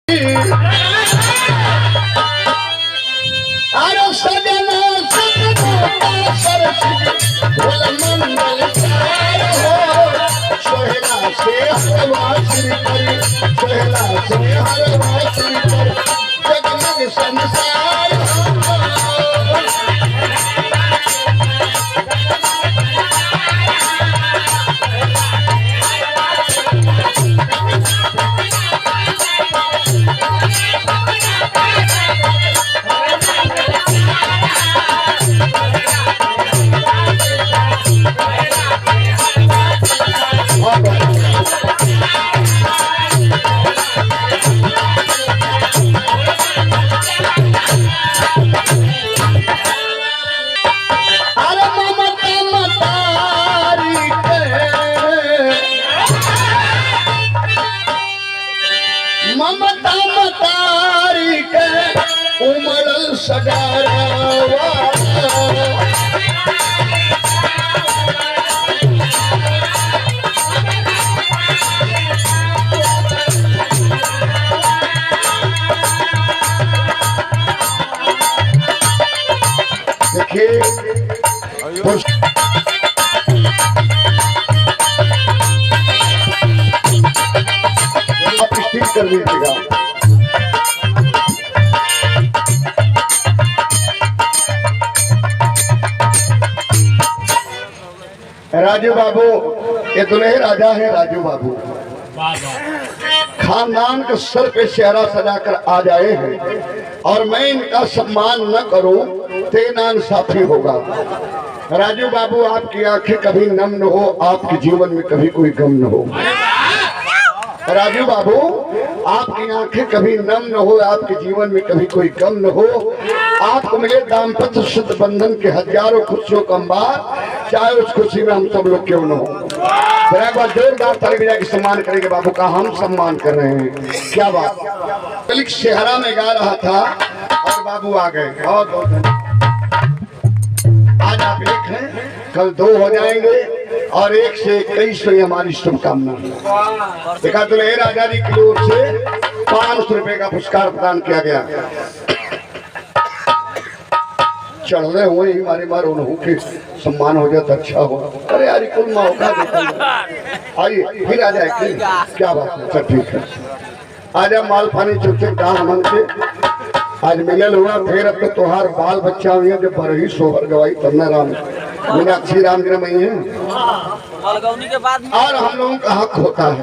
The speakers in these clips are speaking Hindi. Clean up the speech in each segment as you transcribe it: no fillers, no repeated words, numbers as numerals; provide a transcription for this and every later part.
आरो सजना बोल मंगल सोहला से हरवा श्री करी सोहला से हरवा श्री करी जगमग संसार ममता मतारी के उमड़ल सगारावा देखिए कर दीजिएगा। राजू बाबू ये दुल्हे राजा है। राजू बाबू खानदान के सर पे सेहरा सजाकर आ जाए हैं और मैं इनका सम्मान न करूं तो नाइंसाफी होगा। राजू बाबू आपकी आंखें कभी नम न हो, आपके जीवन में कभी कोई गम न हो। राजू बाबू आपकी आंखें कभी नम न हो, आपके जीवन में कभी कोई गम न हो। आपको मिले दाम्पत्य शुद्ध बंधन के हजारों खुशियों का अंबार, चाहे उस खुशी में हम सब लोग क्यों न हो। फिर एक बार जोरदार ताली बजा के सम्मान करेंगे बाबू का। हम सम्मान कर रहे हैं। क्या बात। कल सेहरा में गा रहा था और बाबू आ गए। बहुत बहुत आज आप एक हैं, कल दो हो जाएंगे और एक से 21 हमारी शुभकामना। देखा तो राजा जी की ओर से 500 रुपए का पुरस्कार प्रदान किया गया। चढ़ रहे हुए हमारे बार उन्होंने सम्मान हो जाए तो अच्छा हो। अरे यार कुल मौका देता आइए फिर आ जाए। क्या बात है। अच्छा ठीक है। आजा माल पानी चुपचाप कहा मन के आज मिलल हुआ। फिर अब तो तुहार बाल बच्चा हुई जब बरही सोहर गवाई तब न राम मीनाक्षी राम जी रमई है और हम लोगों का हक होता है।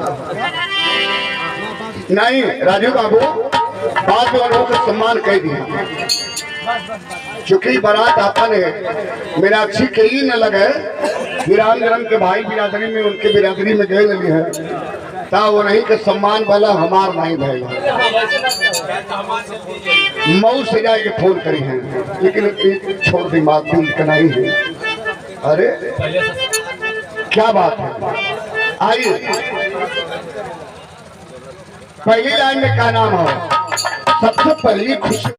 नहीं राजू बाबू बाद में लोगों का सम्मान कह दिया। चूंकि बारात आपन है मीनाक्षी के ही न लगे वीरांगरम के भाई बिरादरी में उनके बिरादरी में गए लगी है ता वो नहीं के सम्मान वाला हमार नहीं भैया। मऊ से जाके फोन करी है लेकिन छोड़ दी मात दिल का नहीं है। अरे क्या बात है। आइए पहली लाइन में क्या नाम है। सबसे पहली खुशी